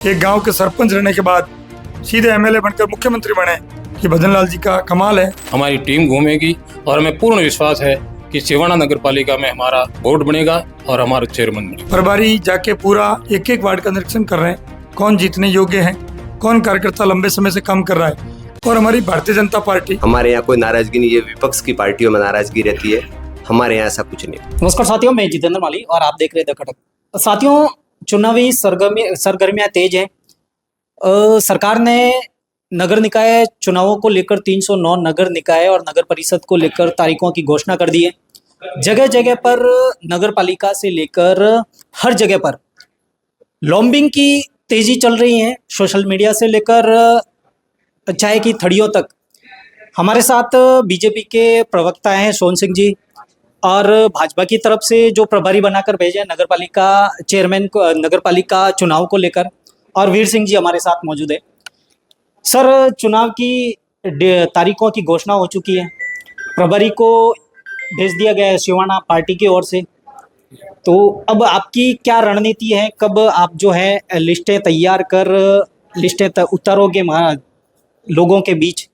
एक गांव के सरपंच रहने के बाद सीधे एमएलए बनकर मुख्यमंत्री बने, कि भजन लाल जी का कमाल है। हमारी टीम घूमेगी और हमें पूर्ण विश्वास है कि सिवाना नगर पालिका में हमारा बोर्ड बनेगा और हमारा चेयरमैन बनेगा। प्रभारी जाके पूरा एक एक वार्ड का निरीक्षण कर रहे हैं, कौन जीतने योग्य है, कौन कार्यकर्ता लंबे समय से काम कर रहा है। और हमारी भारतीय जनता पार्टी, हमारे यहाँ कोई नाराजगी नहीं है, विपक्ष की पार्टियों में नाराजगी रहती है, हमारे यहाँ ऐसा कुछ नहीं। नमस्कार साथियों, मैं जितेंद्र माली और आप देख रहे हैं द खटक। साथियों, चुनावी सरगर्मियां तेज हैं। सरकार ने नगर निकाय चुनावों को लेकर 309 नगर निकाय और नगर परिषद को लेकर तारीखों की घोषणा कर दी है। जगह जगह पर नगर पालिका से लेकर हर जगह पर लॉबिंग की तेजी चल रही है, सोशल मीडिया से लेकर चाय की थड़ियों तक। हमारे साथ बीजेपी के प्रवक्ता हैं सोहन सिंह जी, और भाजपा की तरफ से जो प्रभारी बनाकर भेजे नगर पालिका चेयरमैन को नगर पालिका चुनाव को लेकर, और वीर सिंह जी हमारे साथ मौजूद है। सर, चुनाव की तारीखों की घोषणा हो चुकी है, प्रभारी को भेज दिया गया है सिवाना पार्टी की ओर से। तो अब आपकी क्या रणनीति है, कब आप जो है लिस्टें तैयार कर उतारोगे लोगों के बीच?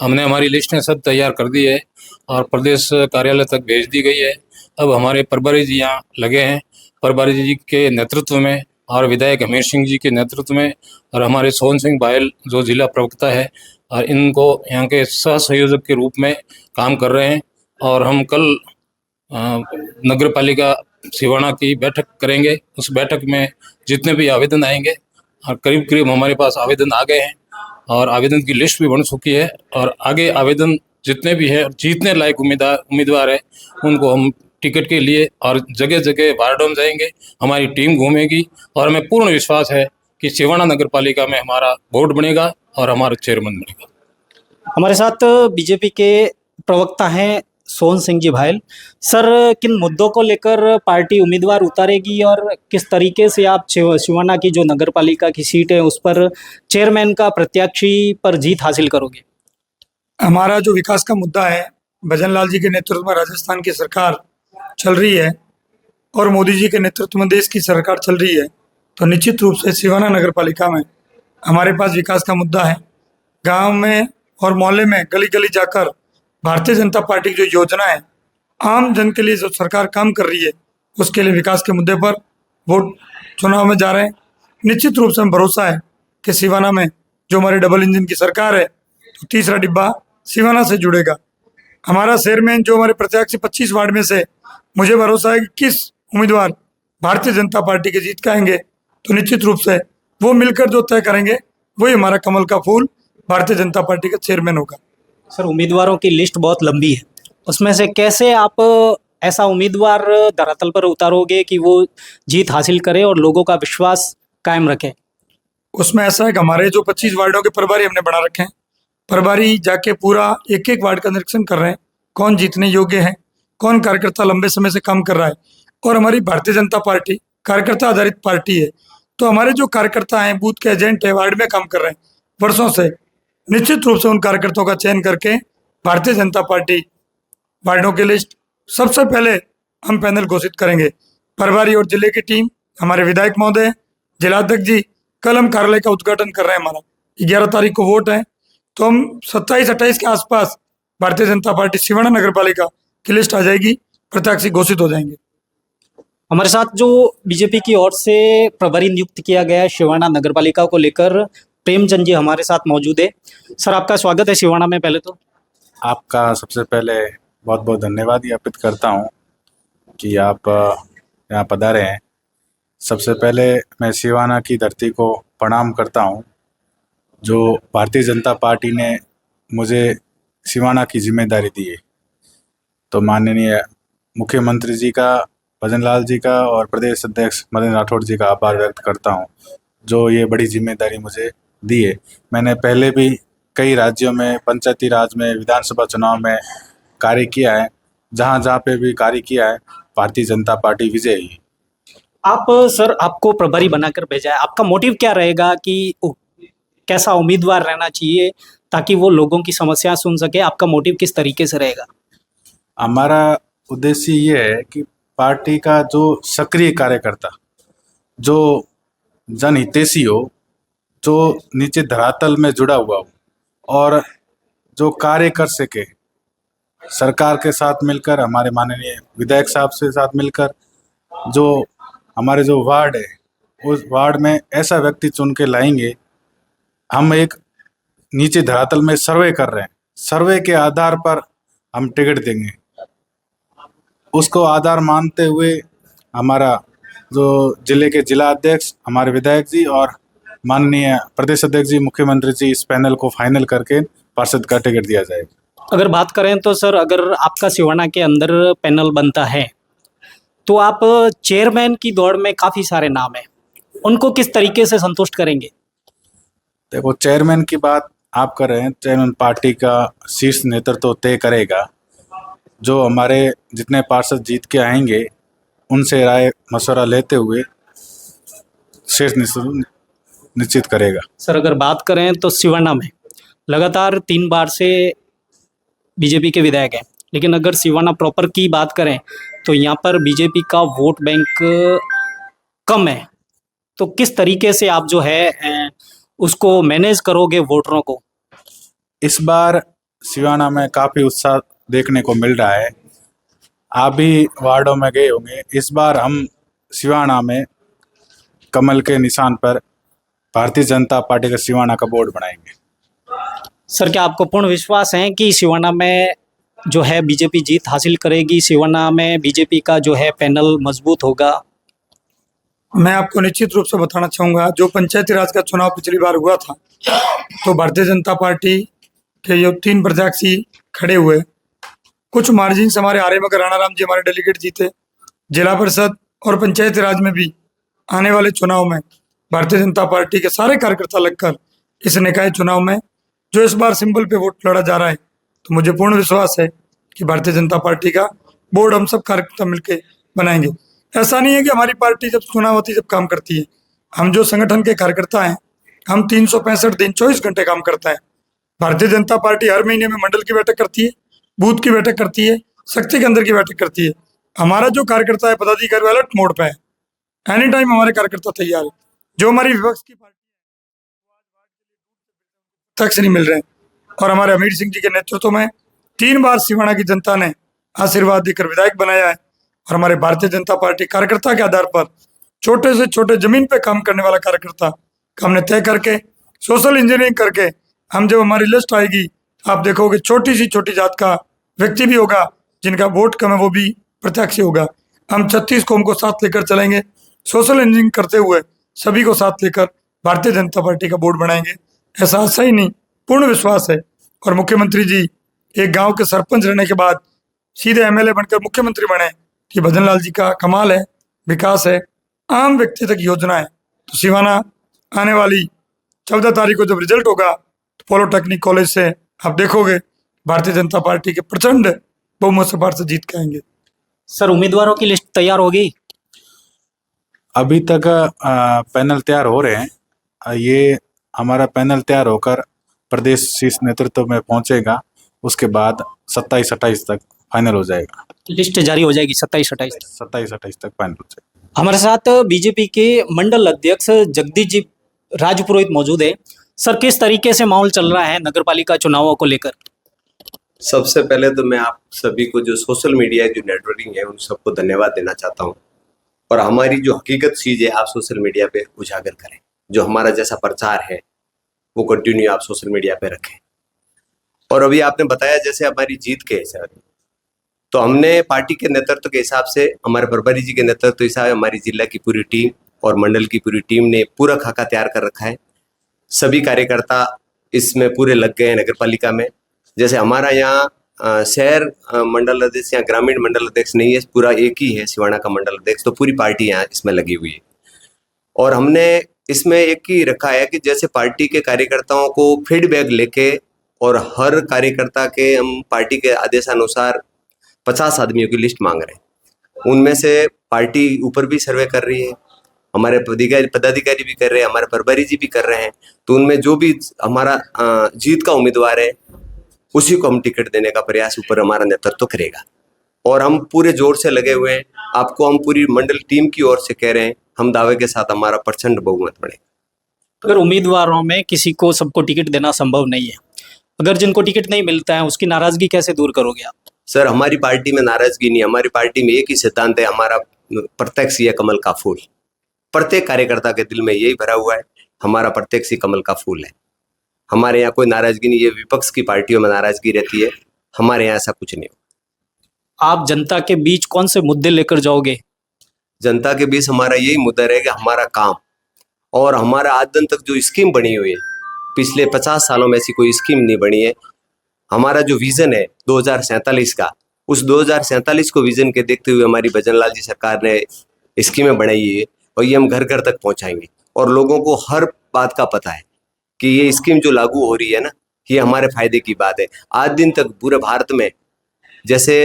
हमने हमारी लिस्टें सब तैयार कर दी है और प्रदेश कार्यालय तक भेज दी गई है। अब हमारे प्रभारी जी यहाँ लगे हैं, प्रभारी जी के नेतृत्व में और विधायक हमीर सिंह जी के नेतृत्व में, और हमारे सोहन सिंह बायल जो जिला प्रवक्ता है, और इनको यहाँ के सह संयोजक के रूप में काम कर रहे हैं। और हम कल नगर पालिका सिवाना की बैठक करेंगे। उस बैठक में जितने भी आवेदन आएंगे, और करीब करीब हमारे पास आवेदन आ गए हैं और आवेदन की लिस्ट भी बन चुकी है, और आगे आवेदन जितने भी है जीतने लायक उम्मीदवार है उनको हम टिकट के लिए और जगह जगह वार्डों में जाएंगे। हमारी टीम घूमेगी और हमें पूर्ण विश्वास है कि सिवाना नगर पालिका में हमारा बोर्ड बनेगा और हमारा चेयरमैन बनेगा। हमारे साथ बीजेपी के प्रवक्ता हैं सोहन सिंह जी भायल। सर, किन मुद्दों को लेकर पार्टी उम्मीदवार उतारेगी और किस तरीके से आप सिवाना की जो नगर पालिका की सीट है उस पर चेयरमैन का प्रत्याशी पर जीत हासिल करोगे? हमारा जो विकास का मुद्दा है, भजन लाल जी के नेतृत्व में राजस्थान की सरकार चल रही है और मोदी जी के नेतृत्व में देश की सरकार चल रही है, तो निश्चित रूप से सिवाना नगर पालिका में हमारे पास विकास का मुद्दा है। गांव में और मोहल्ले में गली गली जाकर भारतीय जनता पार्टी की जो योजना है, आम जन के लिए जो सरकार काम कर रही है, उसके लिए विकास के मुद्दे पर वोट चुनाव में जा रहे हैं। निश्चित रूप से हमें भरोसा है कि सिवाना में जो हमारी डबल इंजन की सरकार है, तो तीसरा डिब्बा सिवाना से जुड़ेगा। हमारा चेयरमैन जो हमारे प्रत्याशी 25 वार्ड में से, मुझे भरोसा है कि किस उम्मीदवार भारतीय जनता पार्टी के जीत के आएंगे, तो निश्चित रूप से वो मिलकर जो तय करेंगे वही हमारा कमल का फूल भारतीय जनता पार्टी का चेयरमैन होगा। सर, उम्मीदवारों की लिस्ट बहुत लंबी है, उसमें से कैसे आप ऐसा उम्मीदवार धरातल पर उतारोगे कि वो जीत हासिल करे और लोगों का विश्वास कायम रखे? उसमें ऐसा है कि हमारे जो 25 वार्डों के प्रभारी हमने बना रखे हैं, प्रभारी जाके पूरा एक एक वार्ड का निरीक्षण कर रहे हैं, कौन जीतने योग्य है, कौन कार्यकर्ता लंबे समय से काम कर रहा है। और हमारी भारतीय जनता पार्टी कार्यकर्ता आधारित पार्टी है, तो हमारे जो कार्यकर्ता हैं, बूथ के एजेंट है, वार्ड में काम कर रहे हैं वर्षों से, निश्चित रूप से उन कार्यकर्ताओं का चयन करके भारतीय जनता पार्टी वार्डों की लिस्ट सबसे पहले हम पैनल घोषित करेंगे। प्रभारी और जिले की टीम, हमारे विधायक महोदय, जिलाध्यक्ष जी, कल हम कार्यालय का उद्घाटन कर रहे हैं। हमारा 11 तारीख को वोट है, तो हम 27-28 के आसपास भारतीय जनता पार्टी सिवाना नगर पालिका की लिस्ट आ जाएगी, प्रत्याशी घोषित हो जाएंगे। हमारे साथ जो बीजेपी की ओर से प्रभारी नियुक्त किया गया है सिवाना नगर पालिका को लेकर, प्रेमचंद जी हमारे साथ मौजूद है। सर, आपका स्वागत है सिवाना में। पहले तो आपका सबसे पहले बहुत बहुत धन्यवाद ज्ञापित करता हूं कि आप यहाँ पधारे हैं। सबसे पहले मैं सिवाना की धरती को प्रणाम करता हूं, जो भारतीय जनता पार्टी ने मुझे सिवाना की जिम्मेदारी दी है। तो माननीय मुख्यमंत्री जी का, भजन लाल जी का और प्रदेश अध्यक्ष मदन राठौड़ जी का आभार व्यक्त करता हूं, जो ये बड़ी जिम्मेदारी मुझे दी है। मैंने पहले भी कई राज्यों में, पंचायती राज में, विधानसभा चुनाव में कार्य किया है। जहाँ जहाँ पे भी कार्य किया है, भारतीय जनता पार्टी विजयी है। आप सर, आपको प्रभारी बनाकर भेजा है, आपका मोटिव क्या रहेगा कि कैसा उम्मीदवार रहना चाहिए ताकि वो लोगों की समस्या सुन सके? आपका मोटिव किस तरीके से रहेगा? हमारा उद्देश्य ये है कि पार्टी का जो सक्रिय कार्यकर्ता, जो जनहितैषी हो, जो नीचे धरातल में जुड़ा हुआ हो और जो कार्य कर सके सरकार के साथ मिलकर, हमारे माननीय विधायक साहब से साथ मिलकर। जो हमारे जो वार्ड है उस वार्ड में ऐसा व्यक्ति चुन के लाएंगे। हम एक नीचे धरातल में सर्वे कर रहे हैं, सर्वे के आधार पर हम टिकट देंगे। उसको आधार मानते हुए हमारा जो जिले के जिला अध्यक्ष, हमारे विधायक जी और माननीय प्रदेश अध्यक्ष जी, मुख्यमंत्री जी इस पैनल को फाइनल करके पार्षद का टिकट दिया जाएगा। अगर बात करें तो सर, अगर आपका सिवाना के अंदर पैनल बनता है तो आप चेयरमैन की दौड़ में काफ़ी सारे नाम हैं, उनको किस तरीके से संतुष्ट करेंगे? देखो, चेयरमैन की बात आप कर रहे हैं, चेयरमैन पार्टी का शीर्ष नेतृत्व तय करेगा। जो हमारे जितने पार्षद जीत के आएंगे उनसे राय मशवरा लेते हुए शीर्ष नेतृत्व निश्चित करेगा। सर, अगर बात करें तो सिवाना में लगातार 3 बार से बीजेपी के विधायक हैं, लेकिन अगर सिवाना प्रॉपर की बात करें तो यहाँ पर बीजेपी का वोट बैंक कम है, तो किस तरीके से आप जो है उसको मैनेज करोगे वोटरों को? इस बार सिवाना में काफ़ी उत्साह देखने को मिल रहा है। आप भी वार्डों में गए होंगे। इस बार हम सिवाना में कमल के निशान पर भारतीय जनता पार्टी का सिवाना का बोर्ड बनाएंगे। सर, क्या आपको पूर्ण विश्वास है कि सिवाना में जो है बीजेपी जीत हासिल करेगी? सिवाना में बीजेपी का जो है पैनल मजबूत होगा? मैं आपको निश्चित रूप से बताना चाहूँगा, जो पंचायती राज का चुनाव पिछली बार हुआ था तो भारतीय जनता पार्टी के जो 3 प्रत्याशी खड़े हुए, कुछ मार्जिन से हमारे आर्यमगर राणा राम जी हमारे डेलीगेट जीते। जिला परिषद और पंचायती राज में भी आने वाले चुनाव में भारतीय जनता पार्टी के सारे कार्यकर्ता लगकर इस निकाय चुनाव में जो इस बार सिंबल पे वोट लड़ा जा रहा है, तो मुझे पूर्ण विश्वास है कि भारतीय जनता पार्टी का बोर्ड हम सब कार्यकर्ता मिलकर बनाएंगे। ऐसा नहीं है कि हमारी पार्टी जब चुनाव होती है जब काम करती है। हम जो संगठन के कार्यकर्ता हैं, हम 365 दिन 24 घंटे काम करता है। भारतीय जनता पार्टी हर महीने में मंडल की बैठक करती है, बूथ की बैठक करती है, शक्ति केंद्र की बैठक करती है। हमारा जो कार्यकर्ता है पदाधिकारी अलर्ट मोड पे है, एनी टाइम हमारे कार्यकर्ता तैयार है। जो हमारी विपक्ष की पार्टी तक नहीं मिल रहे हैं, और हमारे अमीर सिंह जी के नेतृत्व में 3 बार सिवाना की जनता ने आशीर्वाद देकर विधायक बनाया है। और हमारे भारतीय जनता पार्टी कार्यकर्ता के आधार पर छोटे से छोटे जमीन पे काम करने वाला कार्यकर्ता का हमने तय करके सोशल इंजीनियरिंग करके हम जब हमारी लिस्ट आएगी आप देखोगे छोटी सी छोटी जात का व्यक्ति भी होगा जिनका वोट कम है, वो भी प्रत्याशी होगा। हम 36 कौम को साथ लेकर चलेंगे, सोशल इंजीनियरिंग करते हुए सभी को साथ लेकर भारतीय जनता पार्टी का बोर्ड बनाएंगे। ऐसा आशा ही नहीं, पूर्ण विश्वास है। और मुख्यमंत्री जी एक गांव के सरपंच रहने के बाद सीधे एमएलए बनकर मुख्यमंत्री बने, कि भजन लाल जी का कमाल है, विकास है, आम व्यक्ति तक योजना है। तो सिवाना आने वाली 14 तारीख को जब रिजल्ट होगा तो पॉलिटेक्निक कॉलेज से आप देखोगे भारतीय जनता पार्टी के प्रचंड बहुमत से पार्षद जीत के आएंगे। सर, उम्मीदवारों की लिस्ट तैयार होगी? अभी तक पैनल तैयार हो रहे हैं। ये हमारा पैनल तैयार होकर प्रदेश शीर्ष नेतृत्व में पहुंचेगा, उसके बाद 27-28 तक फाइनल हो जाएगा। लिस्ट जारी हो जाएगी 27-28 तक फाइनल हो जाएगा। हमारे साथ बीजेपी के मंडल अध्यक्ष जगदीश जी राजपुरोहित मौजूद है। सर, किस तरीके से माहौल चल रहा है नगरपालिका चुनावों को लेकर? सबसे पहले तो मैं आप सभी को जो सोशल मीडिया जो नेटवर्किंग है उन सबको धन्यवाद देना चाहता हूं, और हमारी जो हकीकत चीज़ है आप सोशल मीडिया पे उजागर करें। जो हमारा जैसा प्रचार है वो कंटिन्यू आप सोशल मीडिया पे रखें। और अभी आपने बताया जैसे हमारी जीत के हिसाब, तो हमने पार्टी के नेतृत्व के हिसाब से, हमारे प्रभारी जी के नेतृत्व के हिसाब से हमारी जिला की पूरी टीम और मंडल की पूरी टीम ने पूरा खाका तैयार कर रखा है। सभी कार्यकर्ता इसमें पूरे लग गए हैं नगरपालिका में। जैसे हमारा यहाँ शहर मंडल अध्यक्ष या ग्रामीण मंडल अध्यक्ष नहीं है, पूरा एक ही है सिवाना का मंडल अध्यक्ष, तो पूरी पार्टी यहाँ इसमें लगी हुई है। और हमने इसमें एक ही रखा है कि जैसे पार्टी के कार्यकर्ताओं को फीडबैक लेके, और हर कार्यकर्ता के हम पार्टी के आदेशानुसार 50 आदमियों की लिस्ट मांग रहे हैं। उनमें से पार्टी ऊपर भी सर्वे कर रही है, हमारे पदाधिकारी भी कर रहे हैं, हमारे प्रभारी जी भी कर रहे हैं। तो उनमें जो भी हमारा जीत का उम्मीदवार है उसी को हम टिकट देने का प्रयास ऊपर हमारा नेतृत्व करेगा। और हम पूरे जोर से लगे हुए हैं। आपको हम पूरी मंडल टीम की ओर से कह रहे हैं, हम दावे के साथ हमारा प्रचंड बहुमत बढ़े। अगर उम्मीदवारों में किसी को सबको टिकट देना संभव नहीं है, अगर जिनको टिकट नहीं मिलता है उसकी नाराजगी कैसे दूर करोगे आप? सर, हमारी पार्टी में नाराजगी नहीं, हमारी पार्टी में एक ही सिद्धांत है, हमारा प्रत्यक्ष ही है कमल का फूल। प्रत्येक कार्यकर्ता के दिल में यही भरा हुआ है, हमारा प्रत्यक्ष ही कमल का फूल है। हमारे यहाँ कोई नाराजगी नहीं है, विपक्ष की पार्टियों में नाराजगी रहती है, हमारे यहाँ ऐसा कुछ नहीं। आप जनता के बीच कौन से मुद्दे लेकर जाओगे? जनता के बीच हमारा यही मुद्दा रहेगा, हमारा काम और हमारा आज दिन तक जो स्कीम बनी हुई है, पिछले 50 सालों में ऐसी कोई स्कीम नहीं बनी है। हमारा जो विजन है 2047 का, उस 2047 को विजन के देखते हुए हमारी भजन लाल जी सरकार ने स्कीमें बनाई है और ये हम घर घर तक पहुंचाएंगे। और लोगों को हर बात का पता है कि ये स्कीम जो लागू हो रही है ना, ये हमारे फायदे की बात है। आज दिन तक पूरे भारत में, जैसे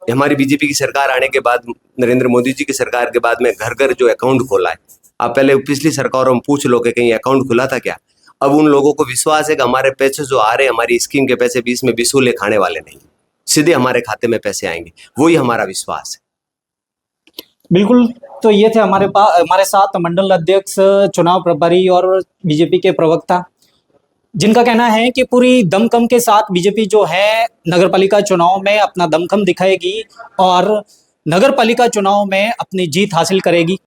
हमारी बीजेपी की सरकार आने के बाद, नरेंद्र मोदी जी की सरकार के बाद में घर घर जो अकाउंट खोला है, आप पहले पिछली सरकारों में पूछ लो कि कहीं अकाउंट खुला था क्या। अब उन लोगों को विश्वास है कि हमारे पैसे जो आ रहे हैं, हमारी स्कीम के पैसे बीच में बिसूले खाने वाले नहीं, सीधे हमारे खाते में पैसे आएंगे, वही हमारा विश्वास है। बिल्कुल। तो ये थे हमारे साथ मंडल अध्यक्ष, चुनाव प्रभारी और बीजेपी के प्रवक्ता, जिनका कहना है कि पूरी दमखम के साथ बीजेपी जो है नगरपालिका चुनाव में अपना दमखम दिखाएगी और नगरपालिका चुनाव में अपनी जीत हासिल करेगी।